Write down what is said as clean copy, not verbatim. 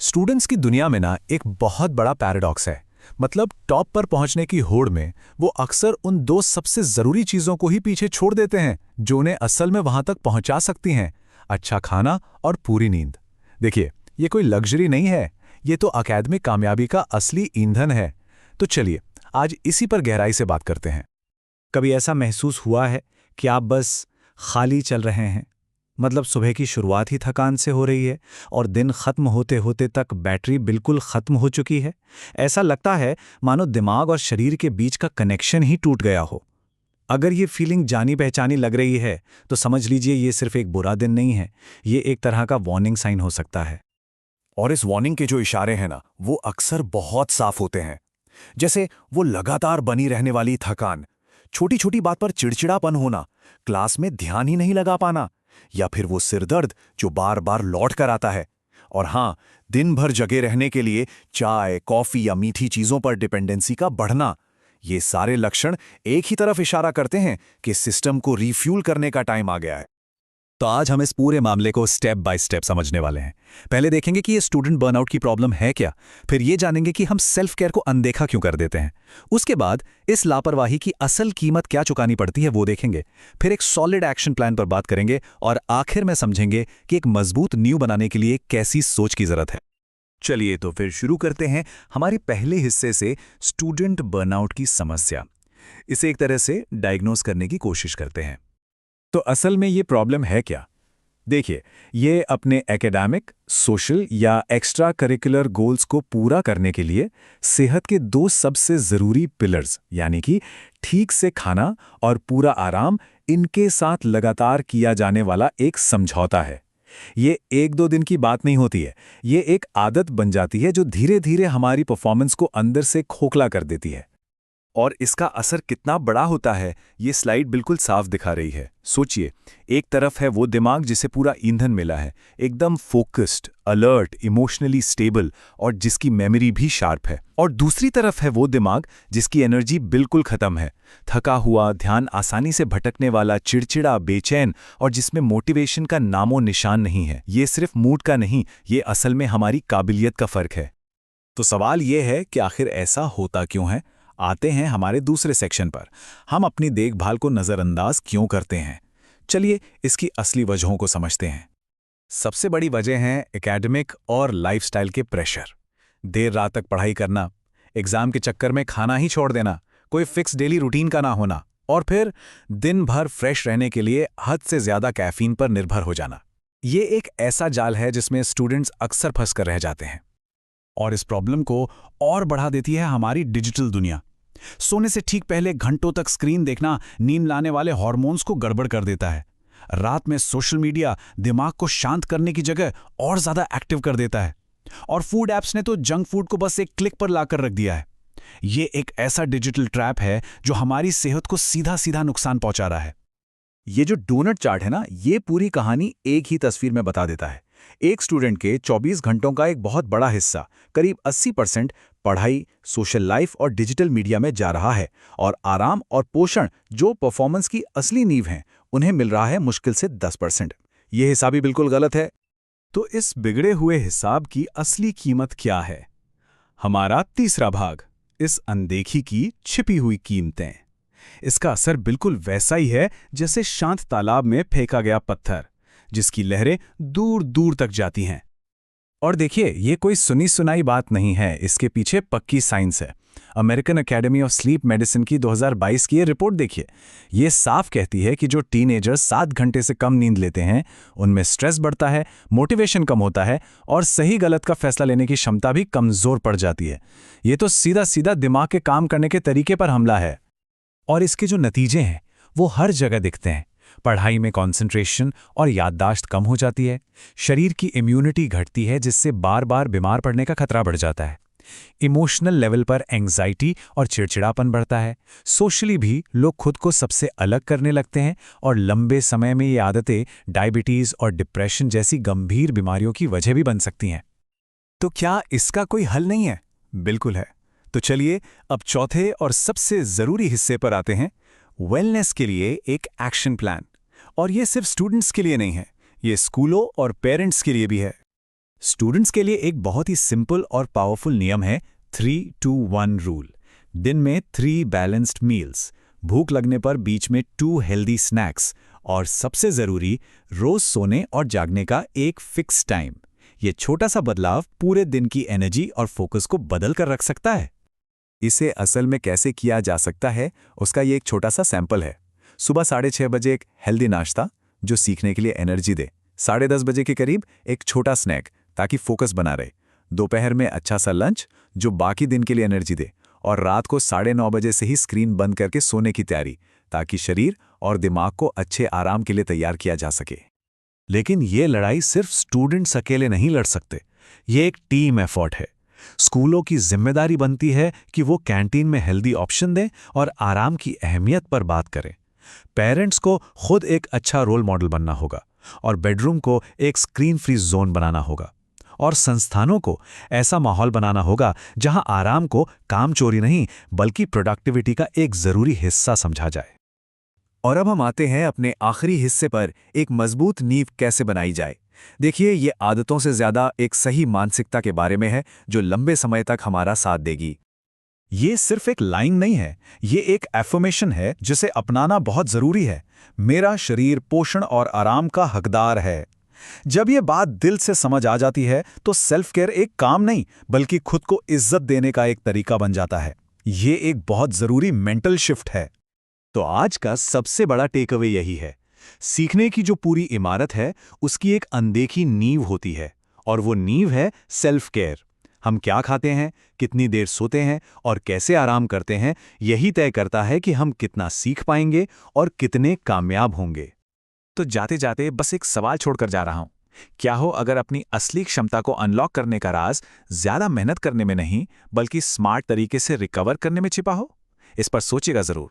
Students की दुनिया में ना एक बहुत बड़ा पैराडॉक्स है। मतलब टॉप पर पहुंचने की होड़ में वो अक्सर उन दो सबसे जरूरी चीजों को ही पीछे छोड़ देते हैं जो उन्हें असल में वहां तक पहुंचा सकती हैं, अच्छा खाना और पूरी नींद। देखिए, ये कोई लग्जरी नहीं है, ये तो अकादमिक कामयाबी का असली ईंधन है। तो चलिए आज इसी पर गहराई से बात करते हैं। कभी ऐसा महसूस हुआ है कि आप बस खाली चल रहे हैं? मतलब सुबह की शुरुआत ही थकान से हो रही है और दिन खत्म होते होते तक बैटरी बिल्कुल खत्म हो चुकी है। ऐसा लगता है मानो दिमाग और शरीर के बीच का कनेक्शन ही टूट गया हो। अगर ये फीलिंग जानी पहचानी लग रही है तो समझ लीजिए ये सिर्फ एक बुरा दिन नहीं है, ये एक तरह का वार्निंग साइन हो सकता है। और इस वार्निंग के जो इशारे हैं ना, वो अक्सर बहुत साफ होते हैं। जैसे वो लगातार बनी रहने वाली थकान, छोटी छोटी बात पर चिड़चिड़ापन होना, क्लास में ध्यान ही नहीं लगा पाना, या फिर वो सिरदर्द जो बार बार लौट कर आता है। और हाँ, दिन भर जगे रहने के लिए चाय, कॉफी या मीठी चीजों पर डिपेंडेंसी का बढ़ना। ये सारे लक्षण एक ही तरफ इशारा करते हैं कि सिस्टम को रिफ्यूल करने का टाइम आ गया है। तो आज हम इस पूरे मामले को स्टेप बाय स्टेप समझने वाले हैं। पहले देखेंगे कि ये स्टूडेंट बर्नआउट की प्रॉब्लम है क्या, फिर ये जानेंगे कि हम सेल्फ केयर को अनदेखा क्यों कर देते हैं। उसके बाद इस लापरवाही की असल कीमत क्या चुकानी पड़ती है वो देखेंगे। फिर एक सॉलिड एक्शन प्लान पर बात करेंगे और आखिर में समझेंगे कि एक मजबूत नींव बनाने के लिए कैसी सोच की जरूरत है। चलिए तो फिर शुरू करते हैं हमारे पहले हिस्से से, स्टूडेंट बर्नआउट की समस्या। इसे एक तरह से डायग्नोज करने की कोशिश करते हैं। तो असल में ये प्रॉब्लम है क्या? देखिए, ये अपने एकेडमिक, सोशल या एक्स्ट्रा करिकुलर गोल्स को पूरा करने के लिए सेहत के दो सबसे ज़रूरी पिलर्स यानी कि ठीक से खाना और पूरा आराम, इनके साथ लगातार किया जाने वाला एक समझौता है। ये एक दो दिन की बात नहीं होती है, ये एक आदत बन जाती है जो धीरे धीरे हमारी परफॉर्मेंस को अंदर से खोखला कर देती है। और इसका असर कितना बड़ा होता है ये स्लाइड बिल्कुल साफ दिखा रही है। सोचिए, एक तरफ है वो दिमाग जिसे पूरा ईंधन मिला है, एकदम फोकस्ड, अलर्ट, इमोशनली स्टेबल और जिसकी मेमोरी भी शार्प है। और दूसरी तरफ है वो दिमाग जिसकी एनर्जी बिल्कुल खत्म है, थका हुआ, ध्यान आसानी से भटकने वाला, चिड़चिड़ा, बेचैन और जिसमें मोटिवेशन का नामो निशान नहीं है। ये सिर्फ मूड का नहीं, ये असल में हमारी काबिलियत का फर्क है। तो सवाल ये है कि आखिर ऐसा होता क्यों है। आते हैं हमारे दूसरे सेक्शन पर, हम अपनी देखभाल को नज़रअंदाज क्यों करते हैं। चलिए इसकी असली वजहों को समझते हैं। सबसे बड़ी वजह है एकेडमिक और लाइफस्टाइल के प्रेशर। देर रात तक पढ़ाई करना, एग्जाम के चक्कर में खाना ही छोड़ देना, कोई फिक्स डेली रूटीन का ना होना, और फिर दिन भर फ्रेश रहने के लिए हद से ज़्यादा कैफीन पर निर्भर हो जाना। ये एक ऐसा जाल है जिसमें स्टूडेंट्स अक्सर फंस कर रह जाते हैं। और इस प्रॉब्लम को और बढ़ा देती है हमारी डिजिटल दुनिया। सोने से ठीक पहले घंटों तक स्क्रीन देखना नींद लाने वाले हार्मोन्स को गड़बड़ कर देता है। रात में सोशल मीडिया दिमाग को शांत करने की जगह और ज्यादा एक्टिव कर देता है। और फूड ऐप्स ने तो जंक फूड को बस एक क्लिक पर लाकर रख दिया है। ये एक ऐसा डिजिटल ट्रैप है जो हमारी सेहत को सीधा सीधा नुकसान पहुंचा रहा है। ये जो डोनट चार्ट है ना, ये पूरी कहानी एक ही तस्वीर में बता देता है। एक स्टूडेंट के 24 घंटों का एक बहुत बड़ा हिस्सा, करीब 80% पढ़ाई, सोशल लाइफ और डिजिटल मीडिया में जा रहा है, और आराम और पोषण जो परफॉर्मेंस की असली नींव हैं, उन्हें मिल रहा है मुश्किल से 10%। ये हिसाब ही बिल्कुल गलत है। तो इस बिगड़े हुए हिसाब की असली कीमत क्या है? हमारा तीसरा भाग, इस अनदेखी की छिपी हुई कीमतें। इसका असर बिल्कुल वैसा ही है जैसे शांत तालाब में फेंका गया पत्थर, जिसकी लहरें दूर दूर तक जाती हैं। और देखिए, ये कोई सुनी सुनाई बात नहीं है, इसके पीछे पक्की साइंस है। American academy of sleep medicine की 2022 की ये रिपोर्ट देखिए। ये साफ कहती है कि जो टीनेजर्स 7 घंटे से कम नींद लेते हैं, उनमें स्ट्रेस बढ़ता है, मोटिवेशन कम होता है और सही गलत का फैसला लेने की क्षमता भी कमजोर पड़ जाती है। ये तो सीधा सीधा दिमाग के काम करने के तरीके पर हमला है। और इसके जो नतीजे हैं वो हर जगह दिखते हैं। पढ़ाई में कंसंट्रेशन और याददाश्त कम हो जाती है, शरीर की इम्यूनिटी घटती है जिससे बार बार बीमार पड़ने का खतरा बढ़ जाता है, इमोशनल लेवल पर एंग्जाइटी और चिड़चिड़ापन बढ़ता है, सोशली भी लोग खुद को सबसे अलग करने लगते हैं, और लंबे समय में ये आदतें डायबिटीज और डिप्रेशन जैसी गंभीर बीमारियों की वजह भी बन सकती हैं। तो क्या इसका कोई हल नहीं है? बिल्कुल है। तो चलिए अब चौथे और सबसे जरूरी हिस्से पर आते हैं, वेलनेस के लिए एक एक्शन प्लान। और ये सिर्फ स्टूडेंट्स के लिए नहीं है, ये स्कूलों और पेरेंट्स के लिए भी है। स्टूडेंट्स के लिए एक बहुत ही सिंपल और पावरफुल नियम है 3-2-1 रूल। दिन में 3 बैलेंस्ड मील्स, भूख लगने पर बीच में 2 हेल्दी स्नैक्स और सबसे ज़रूरी रोज सोने और जागने का एक फिक्स टाइम। ये छोटा सा बदलाव पूरे दिन की एनर्जी और फोकस को बदल कर रख सकता है। इसे असल में कैसे किया जा सकता है, उसका ये एक छोटा सा सैंपल है। सुबह 6:30 बजे एक हेल्दी नाश्ता जो सीखने के लिए एनर्जी दे। 10:30 बजे के करीब एक छोटा स्नैक ताकि फोकस बना रहे। दोपहर में अच्छा सा लंच जो बाकी दिन के लिए एनर्जी दे। और रात को 9:30 बजे से ही स्क्रीन बंद करके सोने की तैयारी, ताकि शरीर और दिमाग को अच्छे आराम के लिए तैयार किया जा सके। लेकिन ये लड़ाई सिर्फ स्टूडेंट्स अकेले नहीं लड़ सकते, ये एक टीम एफर्ट है। स्कूलों की जिम्मेदारी बनती है कि वो कैंटीन में हेल्दी ऑप्शन दें और आराम की अहमियत पर बात करें। पेरेंट्स को खुद एक अच्छा रोल मॉडल बनना होगा और बेडरूम को एक स्क्रीन फ्री जोन बनाना होगा। और संस्थानों को ऐसा माहौल बनाना होगा जहां आराम को काम चोरी नहीं बल्कि प्रोडक्टिविटी का एक जरूरी हिस्सा समझा जाए। और अब हम आते हैं अपने आखिरी हिस्से पर, एक मजबूत नींव कैसे बनाई जाए। देखिए, ये आदतों से ज्यादा एक सही मानसिकता के बारे में है जो लंबे समय तक हमारा साथ देगी। ये सिर्फ एक लाइन नहीं है, ये एक एफर्मेशन है जिसे अपनाना बहुत जरूरी है। मेरा शरीर पोषण और आराम का हकदार है। जब ये बात दिल से समझ आ जाती है तो सेल्फ केयर एक काम नहीं बल्कि खुद को इज्जत देने का एक तरीका बन जाता है। ये एक बहुत जरूरी मेंटल शिफ्ट है। तो आज का सबसे बड़ा टेक अवे यही है, सीखने की जो पूरी इमारत है उसकी एक अनदेखी नींव होती है, और वो नींव है सेल्फ केयर। हम क्या खाते हैं, कितनी देर सोते हैं और कैसे आराम करते हैं, यही तय करता है कि हम कितना सीख पाएंगे और कितने कामयाब होंगे। तो जाते जाते बस एक सवाल छोड़कर जा रहा हूं, क्या हो अगर अपनी असली क्षमता को अनलॉक करने का राज ज्यादा मेहनत करने में नहीं बल्कि स्मार्ट तरीके से रिकवर करने में छिपा हो? इस पर सोचिएगा जरूर।